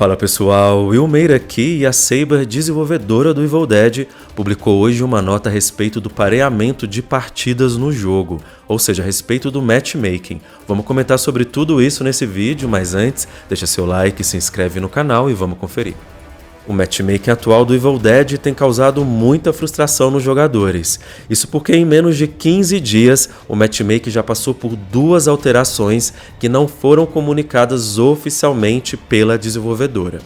Fala pessoal, Will Meira aqui e a Saber, desenvolvedora do Evil Dead, publicou hoje uma nota a respeito do pareamento de partidas no jogo, ou seja, a respeito do matchmaking. Vamos comentar sobre tudo isso nesse vídeo, mas antes, deixa seu like, se inscreve no canal e vamos conferir. O matchmaking atual do Evil Dead tem causado muita frustração nos jogadores. Isso porque em menos de 15 dias, o matchmaking já passou por 2 alterações que não foram comunicadas oficialmente pela desenvolvedora.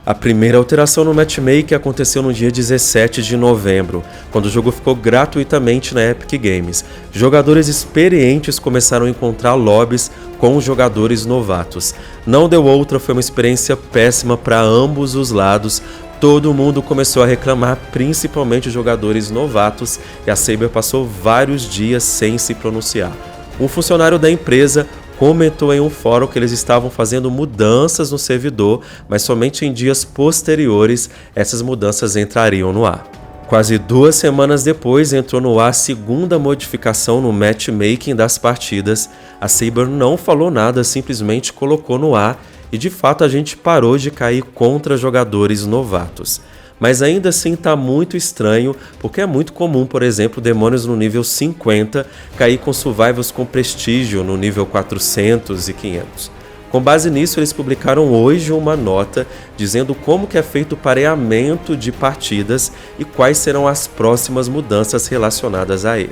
A primeira alteração no matchmaking aconteceu no dia 17 de novembro, quando o jogo ficou gratuitamente na Epic Games. Jogadores experientes começaram a encontrar lobbies com os jogadores novatos. Não deu outra, foi uma experiência péssima para ambos os lados. Todo mundo começou a reclamar, principalmente os jogadores novatos, e a Saber passou vários dias sem se pronunciar. Um funcionário da empresa comentou em um fórum que eles estavam fazendo mudanças no servidor, mas somente em dias posteriores essas mudanças entrariam no ar. Quase 2 semanas depois entrou no ar a segunda modificação no matchmaking das partidas. A Saber não falou nada, simplesmente colocou no ar e de fato a gente parou de cair contra jogadores novatos. Mas ainda assim tá muito estranho, porque é muito comum, por exemplo, demônios no nível 50 cair com survivors com prestígio no nível 400 e 500. Com base nisso, eles publicaram hoje uma nota dizendo como que é feito o pareamento de partidas e quais serão as próximas mudanças relacionadas a ele.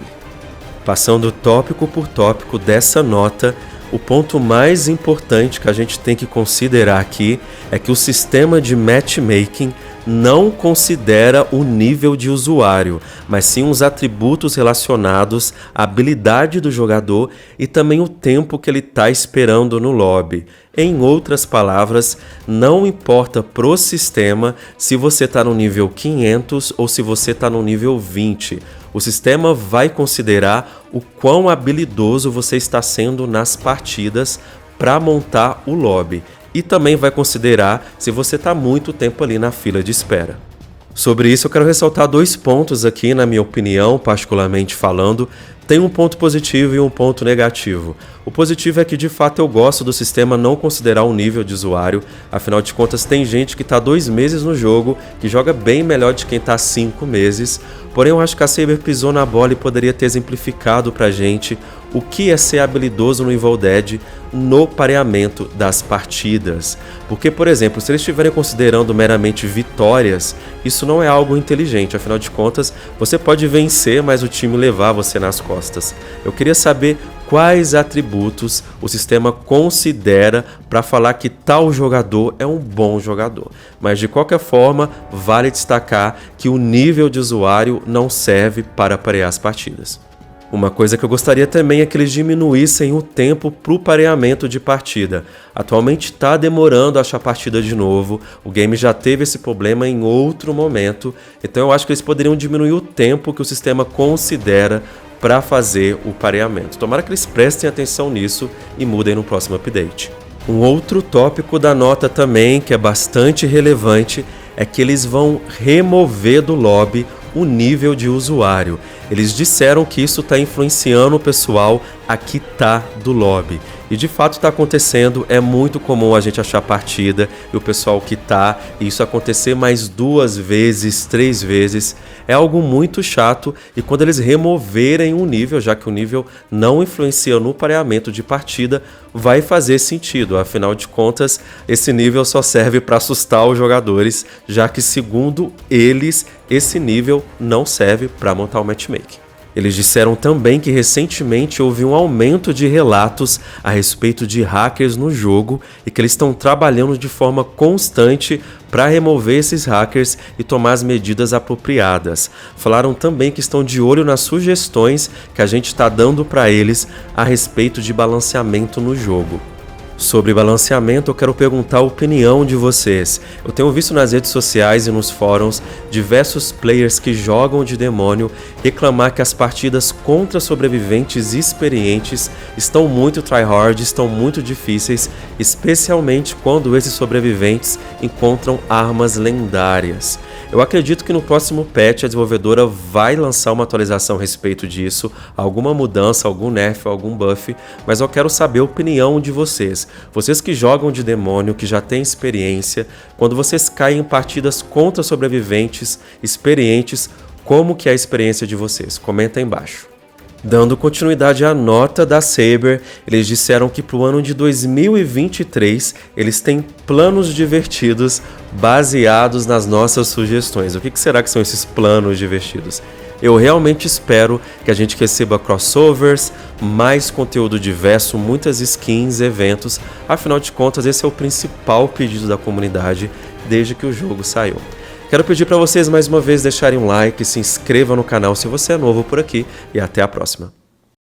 Passando tópico por tópico dessa nota, o ponto mais importante que a gente tem que considerar aqui é que o sistema de matchmaking não considera o nível de usuário, mas sim os atributos relacionados à habilidade do jogador e também o tempo que ele está esperando no lobby. Em outras palavras, não importa pro sistema se você está no nível 500 ou se você está no nível 20. O sistema vai considerar o quão habilidoso você está sendo nas partidas para montar o lobby. E também vai considerar se você está muito tempo ali na fila de espera. Sobre isso eu quero ressaltar 2 pontos aqui, na minha opinião, particularmente falando. Tem um ponto positivo e um ponto negativo. O positivo é que de fato eu gosto do sistema não considerar o nível de usuário, afinal de contas tem gente que está 2 meses no jogo, que joga bem melhor de quem está 5 meses, porém eu acho que a Saber pisou na bola e poderia ter exemplificado pra gente o que é ser habilidoso no Evil Dead no pareamento das partidas. Porque, por exemplo, se eles estiverem considerando meramente vitórias, isso não é algo inteligente, afinal de contas você pode vencer, mas o time levar você nas costas. Eu queria saber quais atributos o sistema considera para falar que tal jogador é um bom jogador. Mas de qualquer forma, vale destacar que o nível de usuário não serve para parear as partidas. Uma coisa que eu gostaria também é que eles diminuíssem o tempo para o pareamento de partida. Atualmente está demorando a achar partida de novo, o game já teve esse problema em outro momento, então eu acho que eles poderiam diminuir o tempo que o sistema considera para fazer o pareamento. Tomara que eles prestem atenção nisso e mudem no próximo update. Um outro tópico da nota também, que é bastante relevante, é que eles vão remover do lobby o nível de usuário. Eles disseram que isso está influenciando o pessoal a quitar do lobby. E de fato está acontecendo, é muito comum a gente achar partida e o pessoal quitar, e isso acontecer mais 2 vezes, 3 vezes. É algo muito chato, e quando eles removerem o nível, já que o nível não influencia no pareamento de partida, vai fazer sentido. Afinal de contas, esse nível só serve para assustar os jogadores, já que segundo eles, esse nível não serve para montar o matchmaking. Eles disseram também que recentemente houve um aumento de relatos a respeito de hackers no jogo e que eles estão trabalhando de forma constante para remover esses hackers e tomar as medidas apropriadas. Falaram também que estão de olho nas sugestões que a gente está dando para eles a respeito de balanceamento no jogo. Sobre balanceamento, eu quero perguntar a opinião de vocês. Eu tenho visto nas redes sociais e nos fóruns diversos players que jogam de demônio reclamar que as partidas contra sobreviventes experientes estão muito tryhard, estão muito difíceis, especialmente quando esses sobreviventes encontram armas lendárias. Eu acredito que no próximo patch a desenvolvedora vai lançar uma atualização a respeito disso, alguma mudança, algum nerf, algum buff, mas eu quero saber a opinião de vocês. Vocês que jogam de demônio, que já têm experiência, quando vocês caem em partidas contra sobreviventes experientes, como que é a experiência de vocês? Comenta aí embaixo. Dando continuidade à nota da Saber, eles disseram que para o ano de 2023 eles têm planos divertidos baseados nas nossas sugestões. O que será que são esses planos divertidos? Eu realmente espero que a gente receba crossovers, mais conteúdo diverso, muitas skins, eventos. Afinal de contas, esse é o principal pedido da comunidade desde que o jogo saiu. Quero pedir para vocês mais uma vez deixarem um like, se inscrevam no canal se você é novo por aqui e até a próxima.